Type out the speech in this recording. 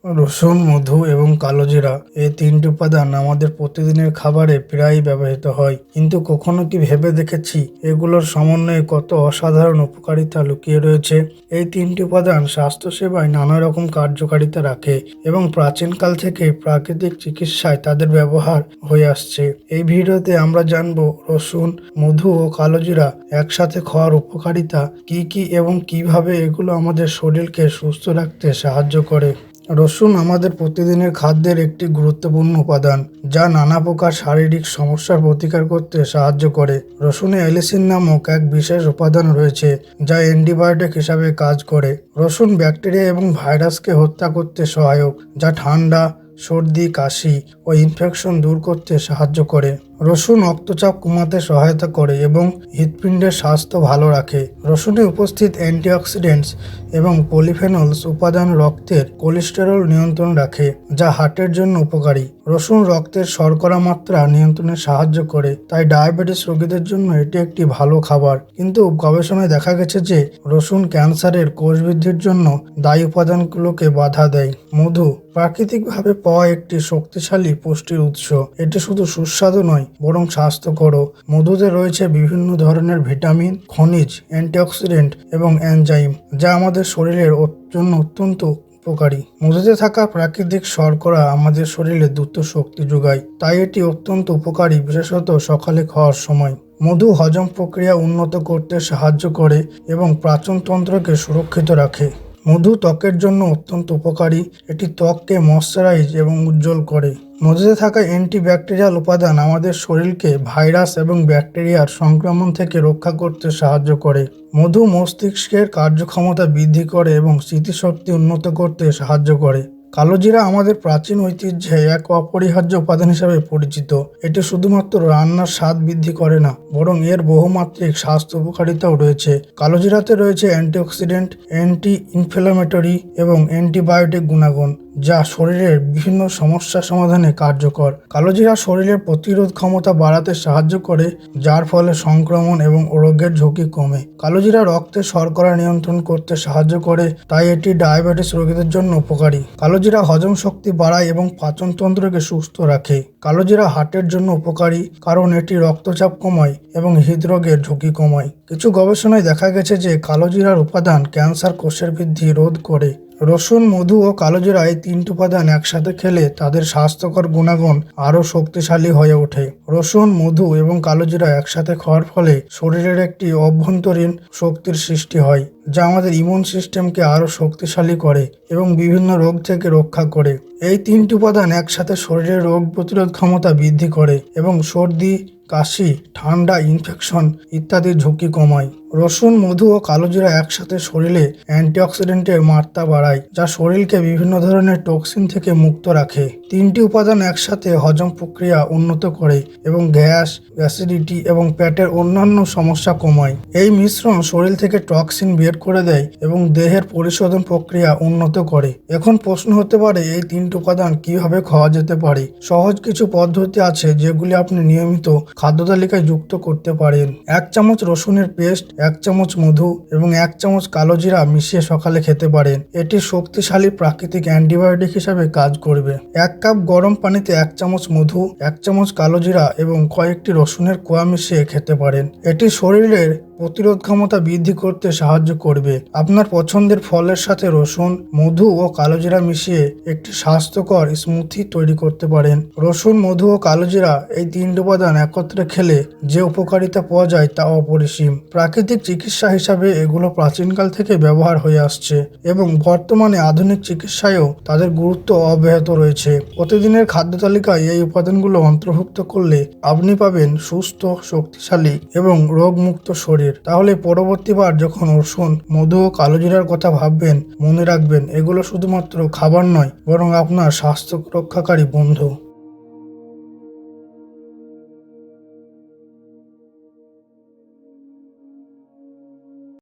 রসুন, মধু এবং কালোজিরা এই তিনটি উপাদান আমাদের প্রতিদিনের খাবারে প্রায়ই ব্যবহৃত হয়, কিন্তু কখনো কি ভেবে দেখেছি এগুলোর সমন্বয়ে কত অসাধারণ উপকারিতা লুকিয়ে রয়েছে? এই তিনটি উপাদান স্বাস্থ্যসেবায় নানা রকম কার্যকারিতা রাখে এবং প্রাচীনকাল থেকে প্রাকৃতিক চিকিৎসায় তাদের ব্যবহার হয়ে আসছে। এই ভিডিওতে আমরা জানব রসুন, মধু ও কালোজিরা একসাথে খাওয়ার উপকারিতা কি কি এবং কিভাবে এগুলো আমাদের শরীরকে সুস্থ রাখতে সাহায্য করে। রসুন আমাদের প্রতিদিনের খাদ্যের একটি গুরুত্বপূর্ণ উপাদান, যা নানা প্রকার শারীরিক সমস্যার প্রতিকার করতে সাহায্য করে। রসুনে অ্যালিসিন নামক এক বিশেষ উপাদান রয়েছে যা অ্যান্টিবায়োটিক হিসাবে কাজ করে। রসুন ব্যাকটেরিয়া এবং ভাইরাসকে হত্যা করতে সহায়ক, যা ঠান্ডা, সর্দি, কাশি ও ইনফেকশন দূর করতে সাহায্য করে। রসুন রক্তচাপ কমাতে সহায়তা করে এবং হৃৎপিণ্ডের স্বাস্থ্য ভালো রাখে। রসুনে উপস্থিত অ্যান্টিঅক্সিডেন্টস এবং পলিফেনলস উপাদান রক্তের কোলেস্টেরল নিয়ন্ত্রণ রাখে, যা হার্টের জন্য উপকারী। রসুন রক্তের শর্করা মাত্রা নিয়ন্ত্রণে সাহায্য করে, তাই ডায়াবেটিস রোগীদের জন্য এটি একটি ভালো খাবার। কিন্তু গবেষণায় দেখা গেছে যে রসুন ক্যান্সারের কোষ বৃদ্ধির জন্য দায়ী উপাদানগুলোকে বাধা দেয়। মধু প্রাকৃতিকভাবে পাওয়া একটি শক্তিশালী পুষ্টির উৎস। এটি শুধু সুস্বাদু নয়, বরং স্বাস্থ্যকরও। মধুতে রয়েছে বিভিন্ন ধরনের ভিটামিন, খনিজ, অ্যান্টিঅক্সিডেন্ট এবং এনজাইম, যা আমাদের শরীরের জন্য অত্যন্ত উপকারী। মধুতে থাকা প্রাকৃতিক শর্করা আমাদের শরীরে দ্রুত শক্তি যোগায়, তাই এটি অত্যন্ত উপকারী, বিশেষত সকালে খাওয়ার সময়। মধু হজম প্রক্রিয়া উন্নত করতে সাহায্য করে এবং পাচনতন্ত্রকে সুরক্ষিত রাখে। মধু ত্বকের জন্য অত্যন্ত উপকারী। এটি ত্বককে ময়শ্চারাইজ এবং উজ্জ্বল করে। মধুতে থাকা অ্যান্টিব্যাকটেরিয়াল উপাদান আমাদের শরীরকে ভাইরাস এবং ব্যাকটেরিয়ার সংক্রমণ থেকে রক্ষা করতে সাহায্য করে। মধু মস্তিষ্কের কার্যক্ষমতা বৃদ্ধি করে এবং স্মৃতিশক্তি উন্নত করতে সাহায্য করে। কালোজিরা আমাদের প্রাচীন ঐতিহ্যে এক অপরিহার্য উপাদান হিসেবে পরিচিত। এটি শুধুমাত্র রান্নার স্বাদ বৃদ্ধি করে না, বরং এর বহুমাত্রিক স্বাস্থ্য উপকারিতাও রয়েছে। কালোজিরাতে রয়েছে অ্যান্টিঅক্সিডেন্ট, অ্যান্টি ইনফ্ল্যামেটরি এবং অ্যান্টিবায়োটিক গুণাগুণ, যা শরীরের বিভিন্ন সমস্যা সমাধানে কার্যকর। কালোজিরা শরীরের প্রতিরোধ ক্ষমতা বাড়াতে সাহায্য করে, যার ফলে সংক্রমণ এবং রোগের ঝুঁকি কমে। কালোজিরা রক্তে শর্করা নিয়ন্ত্রণ করতে সাহায্য করে, তাই এটি ডায়াবেটিস রোগীদের জন্য উপকারী। কালোজিরা হজম শক্তি বাড়ায় এবং পাচনতন্ত্রকে সুস্থ রাখে। কালোজিরা হার্টের জন্য উপকারী, কারণ এটি রক্তচাপ কমায় এবং হৃদরোগের ঝুঁকি কমায়। কিছু গবেষণায় দেখা গেছে যে কালোজিরার উপাদান ক্যান্সার কোষের বৃদ্ধি রোধ করে। রসুন, মধু ও কালোজিরা এই তিনটি উপাদান একসাথে খেলে তাদের স্বাস্থ্যকর গুণাগুণ আরও শক্তিশালী হয়ে ওঠে। রসুন, মধু এবং কালোজিরা একসাথে খাওয়ার ফলে শরীরের একটি অভ্যন্তরীণ শক্তির সৃষ্টি হয়, যা আমাদের ইমিউন সিস্টেমকে আরও শক্তিশালী করে এবং বিভিন্ন রোগ থেকে রক্ষা করে। এই তিনটি উপাদান একসাথে শরীরের রোগ প্রতিরোধ ক্ষমতা বৃদ্ধি করে এবং সর্দি, কাশি, ঠান্ডা, ইনফেকশন ইত্যাদির ঝুঁকি কমায়। রসুন, মধু ও কালোজিরা একসাথে শরীরে অ্যান্টিঅক্সিডেন্টের মাত্রা বাড়ায়, যা শরীরকে বিভিন্ন ধরনের টক্সিন থেকে মুক্ত রাখে। তিনটি উপাদান একসাথে হজম প্রক্রিয়া উন্নত করে এবং গ্যাস, অ্যাসিডিটি এবং পেটের অন্যান্য সমস্যা কমায়। এই মিশ্রণ শরীর থেকে টক্সিন বের করে দেয় এবং দেহের পরিশোধন প্রক্রিয়া উন্নত করে। এখন প্রশ্ন হতে পারে, এই তিনটি উপাদান কিভাবে খাওয়া যেতে পারে? সহজ কিছু পদ্ধতি আছে যেগুলি আপনি নিয়মিত খাদ্য তালিকায় যুক্ত করতে পারেন। 1 চামচ রসুনের পেস্ট, 1 চামচ মধু এবং 1 চামচ কালোজিরা মিশিয়ে সকালে খেতে পারেন। এটি শক্তিশালী প্রাকৃতিক অ্যান্টিবায়োটিক হিসাবে কাজ করবে। 1 কাপ গরম পানিতে 1 চামচ মধু, 1 চামচ কালোজিরা এবং কয়েকটি রসুনের কোয়া মিশিয়ে খেতে পারেন। এটি শরীরের প্রতিরোধ ক্ষমতা বৃদ্ধি করতে সাহায্য করবে। আপনার পছন্দের ফলের সাথে রসুন, মধু ও কালোজিরা মিশিয়ে একটি স্বাস্থ্যকর স্মুথি তৈরি করতে পারেন। রসুন, মধু ও কালোজিরা এই তিনটি উপাদান একত্রে খেলে যে উপকারিতা পাওয়া যায় তা অপরিসীম। প্রাকৃতিক চিকিৎসা হিসাবে এগুলো প্রাচীনকাল থেকে ব্যবহার হয়ে আসছে এবং বর্তমানে আধুনিক চিকিৎসায়ও তাদের গুরুত্ব অব্যাহত রয়েছে। প্রতিদিনের খাদ্য তালিকায় এই উপাদানগুলো অন্তর্ভুক্ত করলে আপনি পাবেন সুস্থ, শক্তিশালী এবং রোগমুক্ত শরীর। তাহলে পরবর্তীবার যখন রসুন, মধু ও কালোজিরার কথা ভাববেন, মনে রাখবেন এগুলো শুধুমাত্র খাবার নয়, বরং আপনার স্বাস্থ্য রক্ষাকারী বন্ধু।